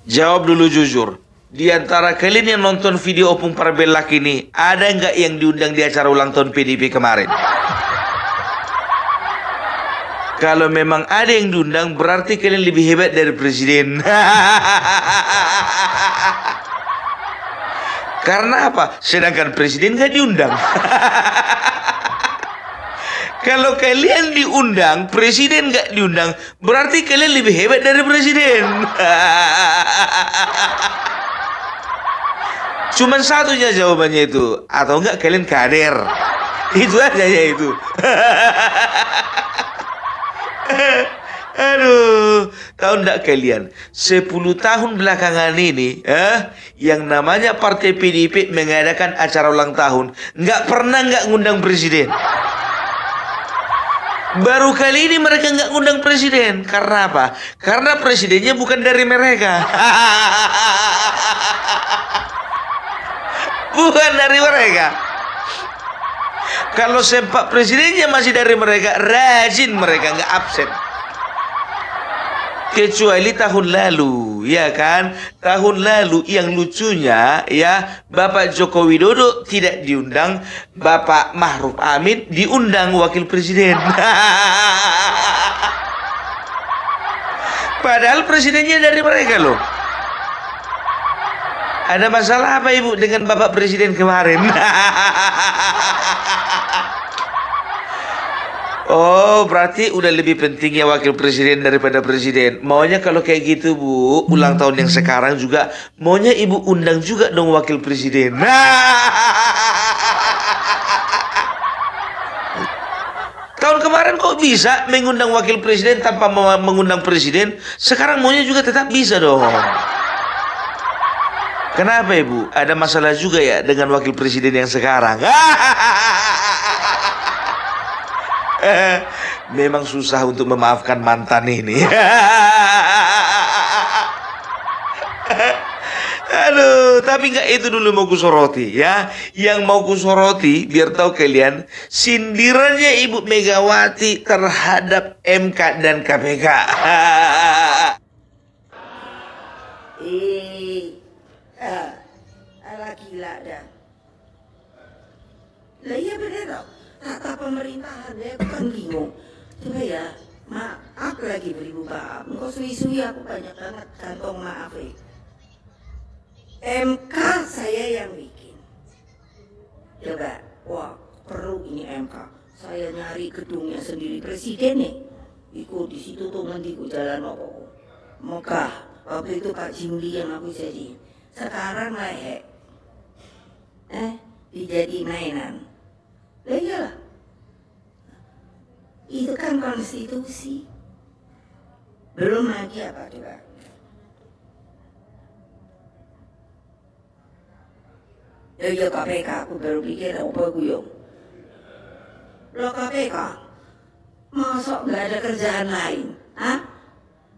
Jawab dulu jujur. Di antara kalian yang nonton video Opung Parbelak ini, ada nggak yang diundang di acara ulang tahun PDIP kemarin? Kalau memang ada yang diundang, berarti kalian lebih hebat dari presiden. Karena apa? Sedangkan presiden nggak diundang. Kalau kalian diundang, presiden nggak diundang, berarti kalian lebih hebat dari presiden. Cuman satunya jawabannya itu, atau enggak kalian kader. Itu aja ya itu. Aduh, tahu enggak kalian, 10 tahun belakangan ini, yang namanya Partai PDIP mengadakan acara ulang tahun, nggak pernah nggak ngundang presiden. Baru kali ini mereka nggak ngundang presiden. Karena apa? Karena presidennya bukan dari mereka. Bukan dari mereka. Kalau sempak presidennya masih dari mereka, rajin mereka nggak absen. Kecuali tahun lalu, ya kan? Tahun lalu yang lucunya, ya, Bapak Joko Widodo tidak diundang, Bapak Ma'ruf Amin diundang wakil presiden. Padahal presidennya dari mereka loh. Ada masalah apa Ibu dengan Bapak Presiden kemarin? Oh, berarti udah lebih penting ya wakil presiden daripada presiden. Maunya kalau kayak gitu Bu, ulang tahun yang sekarang juga, maunya Ibu undang juga dong wakil presiden. Tahun kemarin kok bisa mengundang wakil presiden tanpa mengundang presiden? Sekarang maunya juga tetap bisa dong. Kenapa Ibu? Ada masalah juga ya dengan wakil presiden yang sekarang? Memang susah untuk memaafkan mantan ini. Aduh, tapi nggak itu dulu mau kusoroti ya. Yang mau kusoroti, biar tahu kalian, sindirannya Ibu Megawati terhadap MK dan KPK. Alah gila dah. Lah iya bener tau. Tata pemerintahan ya, aku kan bingung. Coba ya, maaf lagi beribu maaf. Engkau suwi-suwi aku banyak banget kantong maaf ya. MK saya yang bikin. Coba, wah perlu ini MK. Saya nyari gedungnya sendiri presiden nih. Iku di situ tuh nanti ku jalan apa? Mekah. Waktu itu Pak Jimli yang aku jadi. Sekarang lehek. Dijadi mainan. Lah iyalah. Itu kan konstitusi. Belum lagi apa coba? Ya KPK aku baru pikir apa guyong. Lo KPK masuk nggak ada kerjaan lain,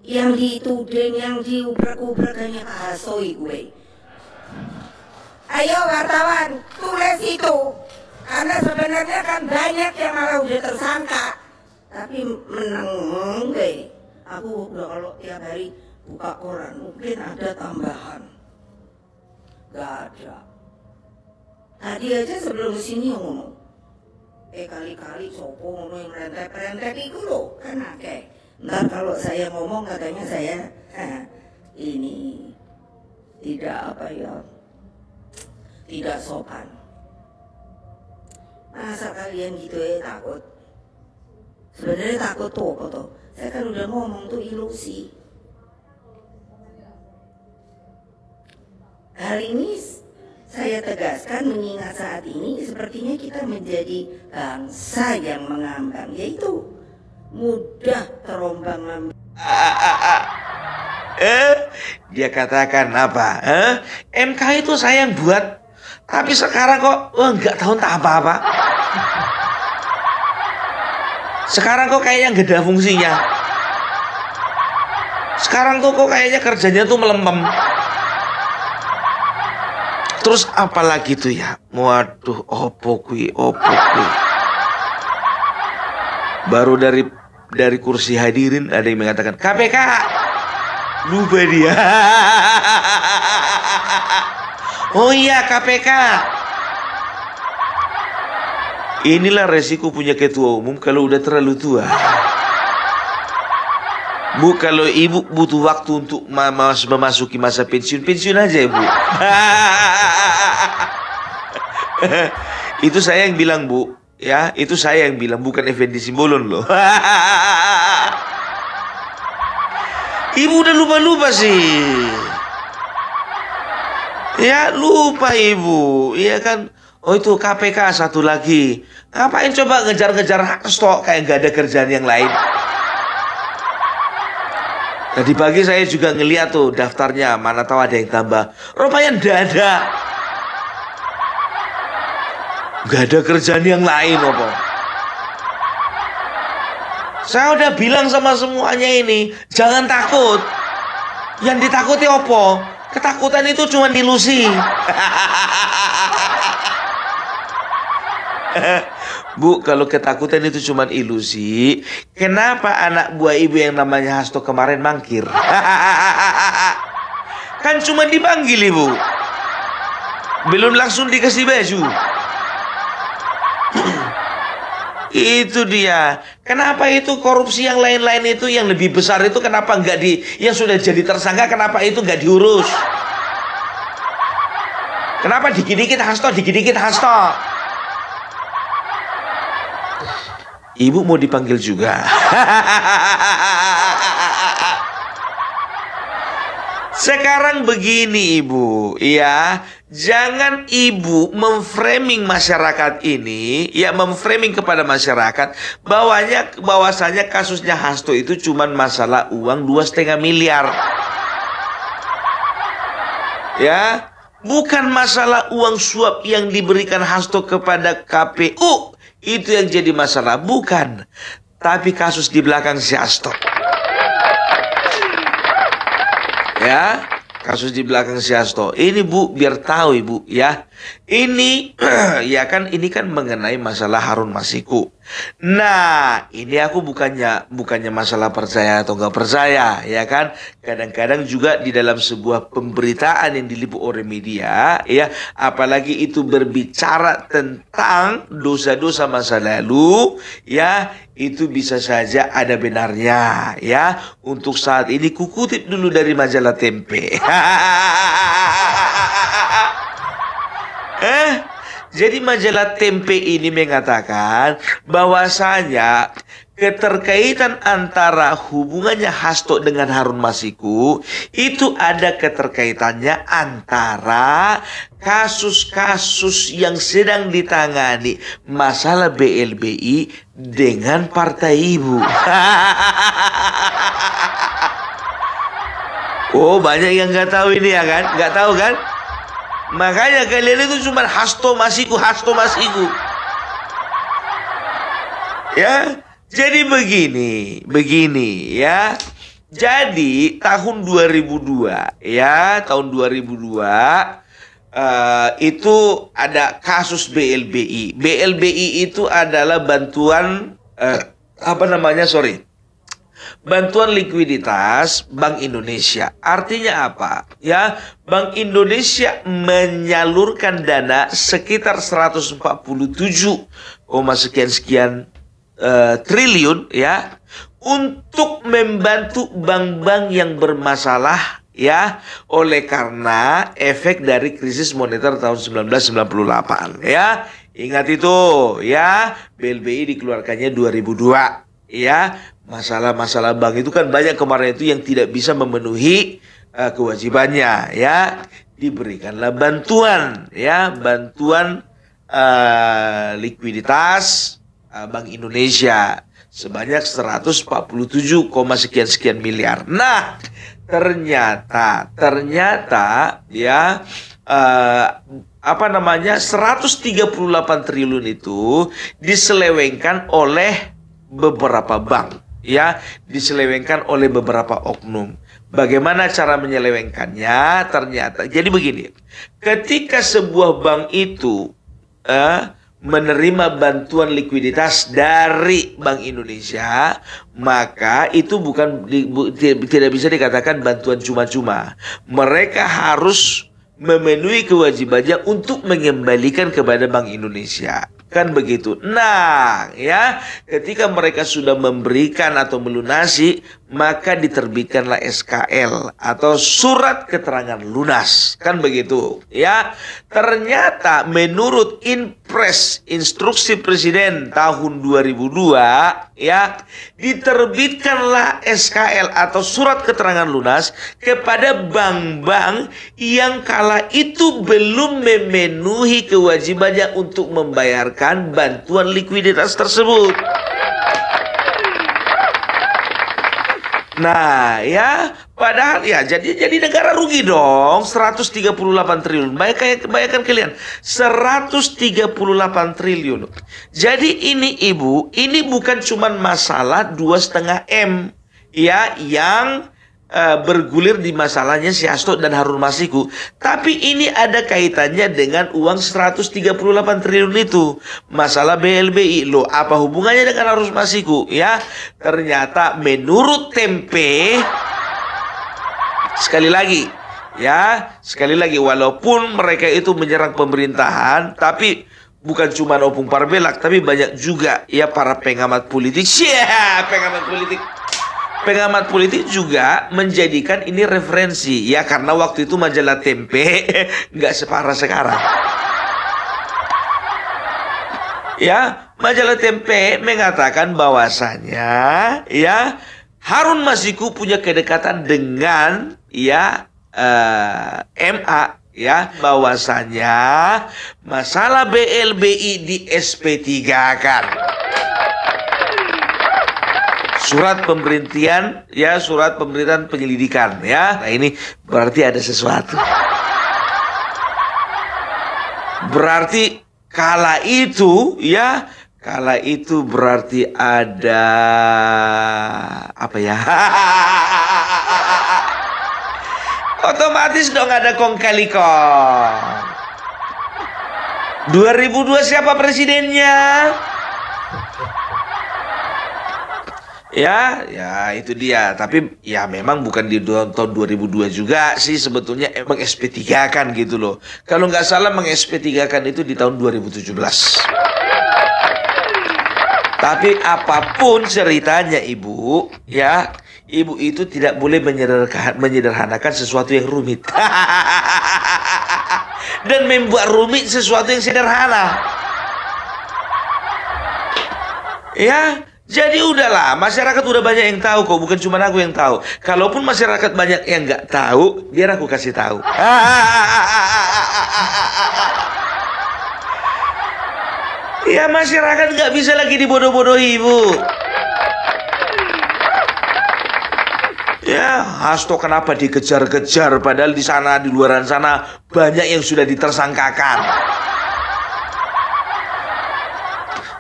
Yang dituding, yang diubrak-ubrak hanya kahasoi gue. Ayo wartawan, tulis itu. Karena sebenarnya kan banyak yang malah udah tersangka. Tapi menang gue. Aku udah kalau tiap hari buka koran, mungkin ada tambahan. Gak ada. Tadi aja sebelum sini ngomong. Kali-kali sopo ngomong yang rentet-rentet itu loh. Kan akeh. Ntar kalau saya ngomong katanya saya ini tidak tidak sopan. Masa kalian gitu ya takut? Sebenarnya takut tuh apa tuh? Saya kan udah ngomong tuh ilusi. Hal ini saya tegaskan mengingat saat ini sepertinya kita menjadi bangsa yang mengambang, yaitu mudah terombang-ambing. Dia katakan apa? MK itu saya yang buat, tapi sekarang kok nggak tahu entah apa-apa. Sekarang kok kayaknya nggak ada fungsinya. Sekarang tuh kok kayaknya kerjanya tuh melempem. Terus apalagi tuh ya? Waduh, opo kui. Baru dari kursi hadirin ada yang mengatakan KPK. Lupa dia. Oh iya, KPK. Inilah resiko punya ketua umum kalau udah terlalu tua. Bu, kalau ibu butuh waktu untuk memasuki masa pensiun, pensiun aja ibu. Itu saya yang bilang, Bu. Ya, itu saya yang bilang, bukan Effendi Simbolon loh. Ibu udah lupa-lupa sih. Ya, lupa ibu. Iya kan? Oh, itu KPK satu lagi. Ngapain coba ngejar-ngejar hasto kayak gak ada kerjaan yang lain? Tadi pagi saya juga ngeliat tuh daftarnya, mana tahu ada yang tambah. Rupanya nggak ada. Nggak ada kerjaan yang lain, apa? Saya udah bilang sama semuanya ini, jangan takut. Yang ditakuti apa? Ketakutan itu cuma ilusi. Bu, kalau ketakutan itu cuma ilusi, kenapa anak buah ibu yang namanya Hasto kemarin mangkir? Kan cuma dipanggil ibu, belum langsung dikasih baju. Itu dia. Kenapa itu korupsi yang lain-lain itu yang lebih besar itu kenapa nggak yang sudah jadi tersangka, kenapa itu nggak diurus? Kenapa dikit-dikit Hasto, dikit-dikit Hasto? Ibu mau dipanggil juga. Sekarang begini ibu, ya, jangan ibu memframing masyarakat ini, ya, memframing kepada masyarakat bahwasanya kasusnya Hasto itu cuma masalah uang 2,5 miliar. Ya, bukan masalah uang suap yang diberikan Hasto kepada KPU. Itu yang jadi masalah, bukan. Tapi kasus di belakang si Hasto. Ya, kasus di belakang si Hasto. Ini Bu, biar tahu ibu ya. Ini ya kan, ini kan mengenai masalah Harun Masiku. Nah, ini aku bukannya masalah percaya atau nggak percaya, ya kan? Kadang-kadang juga di dalam sebuah pemberitaan yang diliput oleh media, ya, apalagi itu berbicara tentang dosa-dosa masa lalu, ya, itu bisa saja ada benarnya, ya. Untuk saat ini kukutip dulu dari majalah Tempe. Jadi majalah Tempe ini mengatakan bahwasanya keterkaitan antara hubungannya Hasto dengan Harun Masiku itu ada keterkaitannya antara kasus-kasus yang sedang ditangani masalah BLBI dengan partai ibu. Oh, banyak yang nggak tahu ini ya kan? Nggak tahu kan? Makanya kalian itu cuma Hasto Masiku, Hasto Masiku. Ya, jadi begini ya. Jadi tahun 2002 ya, tahun 2002 itu ada kasus BLBI. BLBI itu adalah bantuan bantuan likuiditas Bank Indonesia. Artinya apa? Ya, Bank Indonesia menyalurkan dana sekitar 147, sekian triliun ya untuk membantu bank-bank yang bermasalah, ya, oleh karena efek dari krisis moneter tahun 1998 ya. Ingat itu ya, BLBI dikeluarkannya 2002 ya. Masalah-masalah bank itu kan banyak kemarin itu yang tidak bisa memenuhi kewajibannya, ya. Diberikanlah bantuan, ya, bantuan likuiditas Bank Indonesia sebanyak 147, sekian miliar. Nah, ternyata ya 138 triliun itu diselewengkan oleh beberapa bank. Ya, diselewengkan oleh beberapa oknum. Bagaimana cara menyelewengkannya? Ternyata jadi begini, ketika sebuah bank itu menerima bantuan likuiditas dari Bank Indonesia, maka itu tidak bisa dikatakan bantuan cuma-cuma. Mereka harus memenuhi kewajibannya untuk mengembalikan kepada Bank Indonesia. Kan begitu. Nah, ya, ketika mereka sudah memberikan atau melunasi, maka diterbitkanlah SKL atau surat keterangan lunas. Kan begitu. Ya, ternyata menurut Inpres Instruksi Presiden tahun 2002, ya, diterbitkanlah SKL atau surat keterangan lunas kepada bank-bank yang kala itu belum memenuhi kewajibannya untuk membayarkan bantuan likuiditas tersebut. Nah, ya, padahal ya jadi negara rugi dong, 138 triliun. Bayangkan kalian, 138 triliun. Jadi ini Ibu, ini bukan cuma masalah 2,5 M ya yang bergulir di masalahnya si Hasto dan Harun Masiku, tapi ini ada kaitannya dengan uang 138 triliun itu, masalah BLBI. Loh, apa hubungannya dengan Harun Masiku? Ya, ternyata menurut Tempe, sekali lagi, walaupun mereka itu menyerang pemerintahan, tapi bukan cuma Opung Parbelak, tapi banyak juga ya para pengamat politik. Pengamat politik juga menjadikan ini referensi, ya, karena waktu itu majalah Tempe nggak separah sekarang. Ya, majalah Tempe mengatakan bahwasanya ya Harun Masiku punya kedekatan dengan ya MA, ya, bahwasanya masalah BLBI di SP3 kan. Surat pemberhentian, ya, surat pemberhentian penyelidikan, ya. Nah, ini berarti ada sesuatu. Berarti kala itu, ya, kala itu berarti ada apa ya? Otomatis dong ada kong kali kong. 2002 siapa presidennya? Ya itu dia. Tapi ya memang bukan di tahun 2002 juga sih sebetulnya, emang SP3 kan gitu loh. Kalau nggak salah meng-SP3 kan itu di tahun 2017. Tapi apapun ceritanya Ibu, ya, Ibu itu tidak boleh menyederhanakan sesuatu yang rumit. Dan membuat rumit sesuatu yang sederhana. Ya, jadi udahlah, masyarakat udah banyak yang tahu kok, bukan cuma aku yang tahu. Kalaupun masyarakat banyak yang nggak tahu, biar aku kasih tahu. Ya, masyarakat nggak bisa lagi dibodoh-bodohi, Ibu. Ya, Hasto kenapa dikejar-kejar, padahal di sana, di luaran sana banyak yang sudah ditersangkakan.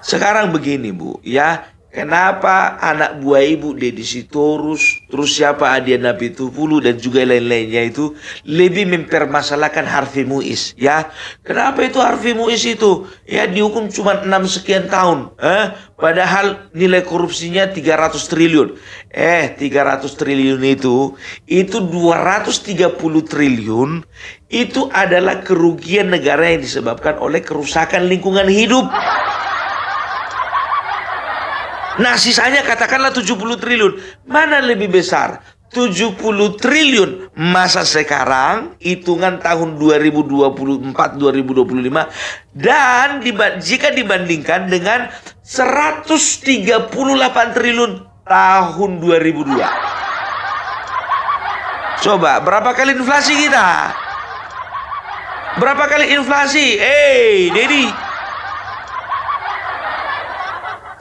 Sekarang begini, Bu, ya. Kenapa anak buah Ibu Deddy Sitorus, terus siapa Adiana Pitupulu dan juga lain-lainnya itu lebih mempermasalahkan Harvey Muiz, ya? Kenapa itu Harvey Muiz itu ya dihukum cuma 6 sekian tahun, padahal nilai korupsinya 300 triliun. 300 triliun itu 230 triliun itu adalah kerugian negara yang disebabkan oleh kerusakan lingkungan hidup. Nah, sisanya katakanlah 70 triliun. Mana lebih besar? 70 triliun masa sekarang, hitungan tahun 2024-2025, dan jika dibandingkan dengan 138 triliun tahun 2002. Coba, berapa kali inflasi kita? Berapa kali inflasi? Dedi.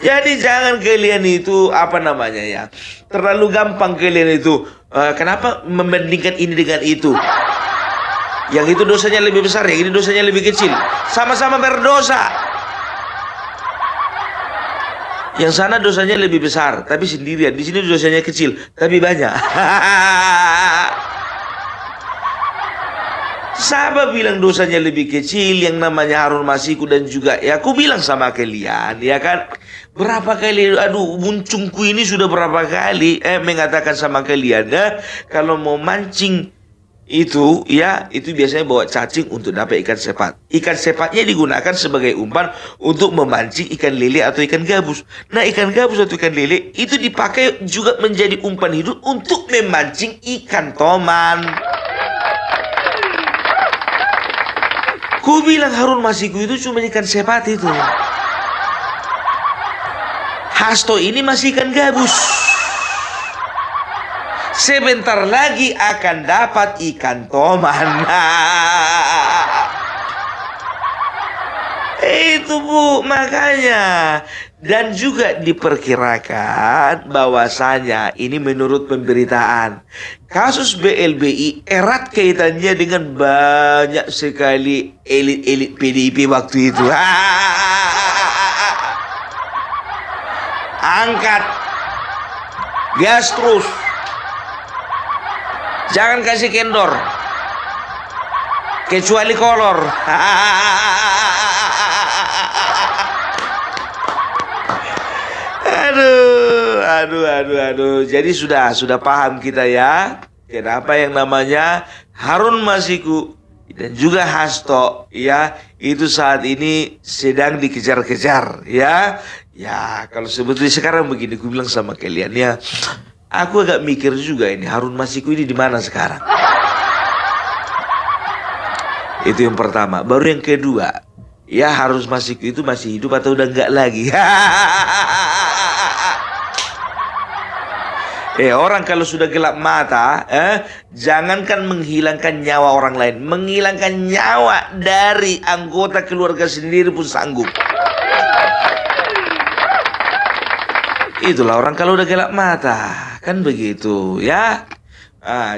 Jadi jangan kalian itu terlalu gampang kalian itu kenapa membandingkan ini dengan itu. Yang itu dosanya lebih besar, yang ini dosanya lebih kecil. Sama-sama berdosa. Yang sana dosanya lebih besar, tapi sendirian. Di sini dosanya kecil, tapi banyak. Siapa bilang dosanya lebih kecil yang namanya Harun Masiku dan juga ya aku bilang sama kalian ya kan berapa kali aduh muncungku ini sudah berapa kali mengatakan sama kalian ya kalau mau mancing itu ya itu biasanya bawa cacing untuk dapat ikan sepat. Ikan sepatnya digunakan sebagai umpan untuk memancing ikan lele atau ikan gabus. Nah ikan gabus atau ikan lele itu dipakai juga menjadi umpan hidup untuk memancing ikan toman. Ku bilang Harun Masiku itu cuma ikan sepat itu. Hasto ini masih ikan gabus. Sebentar lagi akan dapat ikan toman. Itu Bu, makanya. Dan juga diperkirakan bahwasanya ini menurut pemberitaan kasus BLBI erat kaitannya dengan banyak sekali elit-elit PDIP waktu itu. Angkat gas terus, jangan kasih kendor kecuali kolor. Aduh. Jadi sudah paham kita ya. Kenapa yang namanya Harun Masiku dan juga Hasto ya itu saat ini sedang dikejar-kejar ya. Ya kalau sebetulnya sekarang begini, aku bilang sama kalian ya. Aku agak mikir juga ini Harun Masiku ini di mana sekarang. Itu yang pertama. Baru yang kedua, ya Harun Masiku itu masih hidup atau udah enggak lagi. Orang kalau sudah gelap mata, jangankan menghilangkan nyawa orang lain, menghilangkan nyawa dari anggota keluarga sendiri pun sanggup. Itulah orang kalau udah gelap mata, kan begitu ya.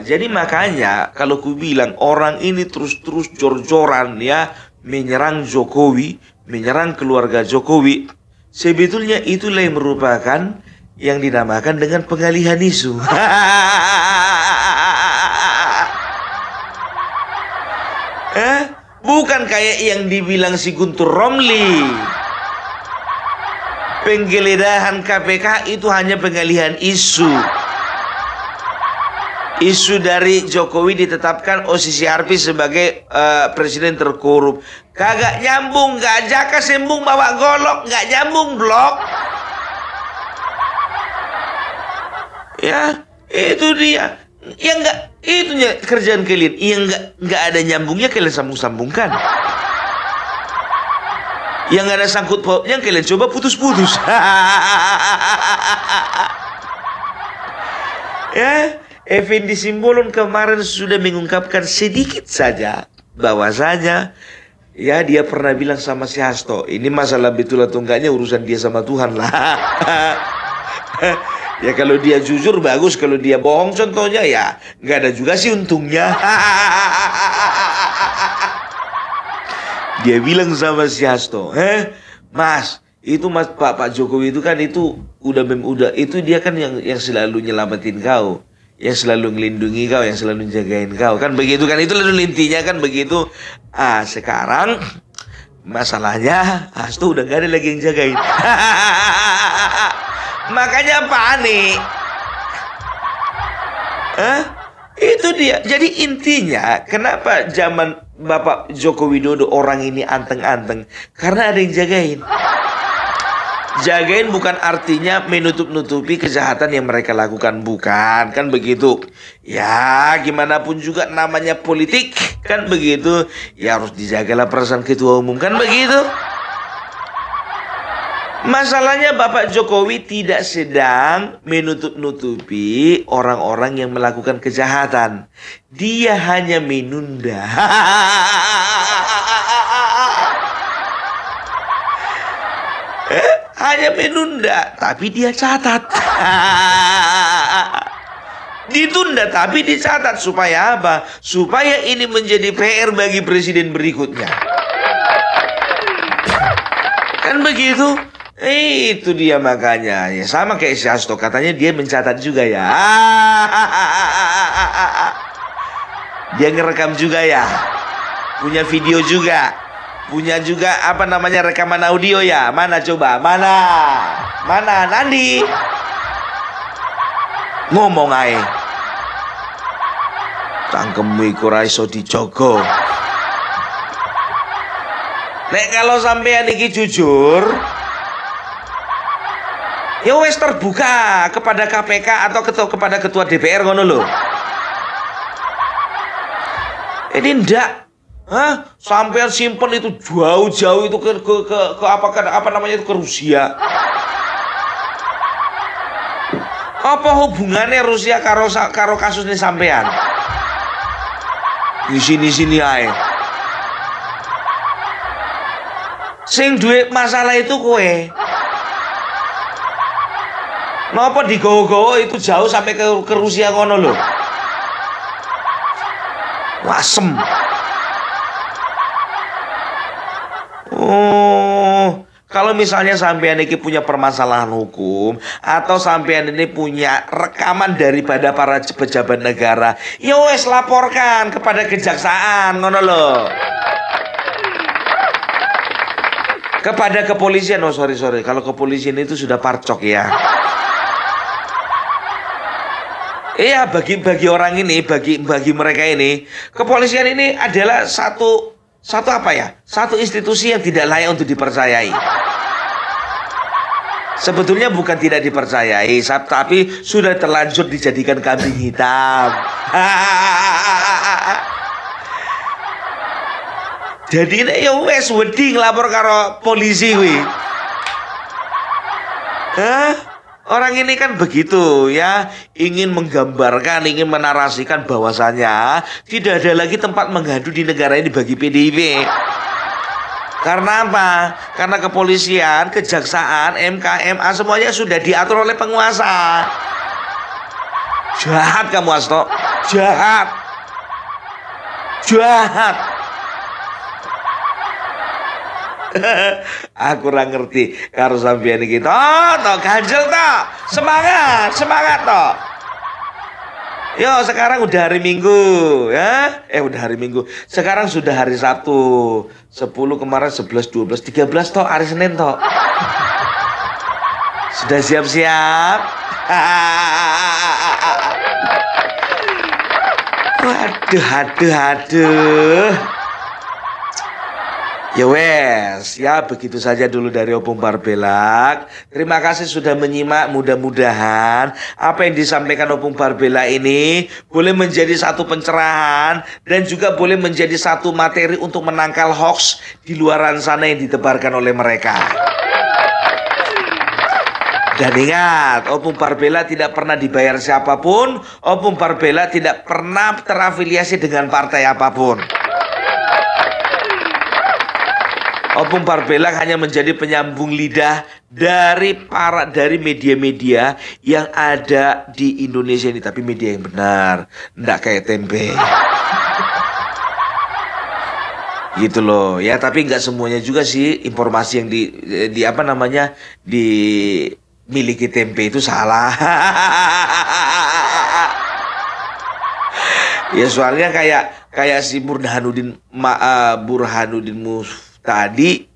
Jadi makanya kalau ku bilang orang ini terus-terus jor-joran ya menyerang Jokowi, menyerang keluarga Jokowi, sebetulnya itulah yang merupakan yang dinamakan dengan pengalihan isu. Bukan kayak yang dibilang si Guntur Romli. Penggeledahan KPK itu hanya pengalihan isu. Isu dari Jokowi ditetapkan OCCRP sebagai presiden terkorup. Kagak nyambung, gak jaka sembung bawa golok, gak nyambung blok. Ya, itu dia. Ya enggak, itunya kerjaan kalian. Yang enggak ada nyambungnya kalian sambung-sambungkan. Yang enggak ada sangkut pautnya kalian coba putus-putus. Ya, Effendi Simbolon kemarin sudah mengungkapkan sedikit saja bahwasanya ya dia pernah bilang sama si Hasto, ini masalah betul atau enggaknya urusan dia sama Tuhan lah. Ya kalau dia jujur bagus, kalau dia bohong contohnya ya nggak ada juga sih untungnya. Dia bilang sama si Hasto, Mas, itu Mas Pak Jokowi itu kan itu udah itu dia kan yang selalu nyelamatin kau, yang selalu ngelindungi kau, yang selalu jagain kau, kan begitu kan, itu lalu intinya kan begitu. Sekarang masalahnya Hasto udah nggak ada lagi yang jagain. Makanya panik. Itu dia. Jadi intinya kenapa zaman Bapak Joko Widodo orang ini anteng-anteng? Karena ada yang jagain. Jagain bukan artinya menutup-nutupi kejahatan yang mereka lakukan, bukan, kan begitu. Ya gimana pun juga namanya politik, kan begitu. Ya harus dijagalah perasaan ketua umum, kan begitu. Masalahnya Bapak Jokowi tidak sedang menutup-nutupi orang-orang yang melakukan kejahatan. Dia hanya menunda. Hanya menunda, tapi dia catat. Ditunda tapi dicatat supaya apa? Supaya ini menjadi PR bagi presiden berikutnya. Kan begitu? Itu dia makanya ya sama kayak si Hasto, katanya dia mencatat juga ya. Dia ngerekam juga ya. punya video juga, punya juga apa namanya rekaman audio ya. Mana coba? Mana Nandi? Ngomong ae. Cangkemmu iku ora iso dijogo. Nek kalau sampean iki jujur, ya wes terbuka kepada KPK atau kepada ketua DPR ngono lho. Ini ndak, sampean simpen itu jauh-jauh itu ke apa namanya itu ke Rusia. Apa hubungannya Rusia karo kasus ini sampean? Di sini ae. Sing duwe masalah itu kowe. Napa digowo-gowo itu jauh sampai ke Rusia ngono lho. Wasem. Oh, kalau misalnya sampean ini punya permasalahan hukum atau sampean ini punya rekaman daripada para pejabat negara, ya wes laporkan kepada kejaksaan ngono lho. Kepada kepolisian. Oh sorry. Kalau kepolisian itu sudah parcok ya. Iya, bagi orang ini, bagi mereka ini, kepolisian ini adalah satu apa ya? Satu institusi yang tidak layak untuk dipercayai. Sebetulnya bukan tidak dipercayai, tapi sudah terlanjur dijadikan kambing hitam. Jadi ini ya wes wedi ngelapor karo polisi wi. Orang ini kan begitu ya, ingin menggambarkan, ingin menarasikan bahwasannya tidak ada lagi tempat mengadu di negara ini bagi PDIP. Karena apa? Karena kepolisian, kejaksaan, MK, MA semuanya sudah diatur oleh penguasa. Jahat kamu Hasto, jahat. Aku kurang ngerti karo sampeyan iki. Toh, ganjel toh. Semangat toh. Yo, sekarang udah hari Minggu, ya. Udah hari Minggu. Sekarang sudah hari Sabtu. 10 kemarin 11, 12, 13 toh hari Senin toh. Sudah siap-siap? Waduh. Ya wes, ya begitu saja dulu dari Opung Barbelak. Terima kasih sudah menyimak. Mudah-mudahan apa yang disampaikan Opung Barbelak ini boleh menjadi satu pencerahan dan juga boleh menjadi satu materi untuk menangkal hoax di luaran sana yang ditebarkan oleh mereka. Dan ingat, Opung Barbelak tidak pernah dibayar siapapun. Opung Barbelak tidak pernah terafiliasi dengan partai apapun. Opung Barbelak hanya menjadi penyambung lidah dari media-media yang ada di Indonesia ini, tapi media yang benar, ndak kayak tempe. Gitu loh ya, tapi nggak semuanya juga sih informasi yang dimiliki tempe itu salah. Ya soalnya kayak si Burhanuddin tadi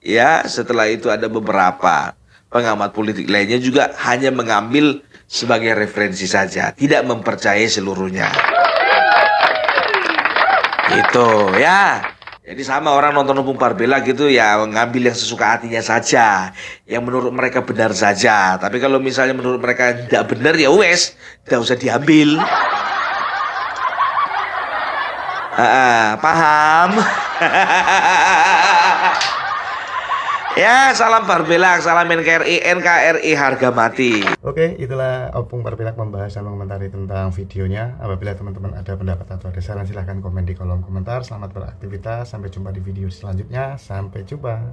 ya, setelah itu ada beberapa pengamat politik lainnya juga hanya mengambil sebagai referensi saja, tidak mempercayai seluruhnya. Gitu ya. Jadi sama orang nonton Opung Barbelak gitu ya, ngambil yang sesuka hatinya saja, yang menurut mereka benar saja. Tapi kalau misalnya menurut mereka tidak benar ya wes, tidak usah diambil. Paham? Ya, salam Barbelak, salam NKRI harga mati. Oke, itulah Opung Barbelak membahas dan mengomentari tentang videonya. Apabila teman-teman ada pendapat atau ada saran, silahkan komen di kolom komentar. Selamat beraktivitas, sampai jumpa di video selanjutnya. Sampai jumpa.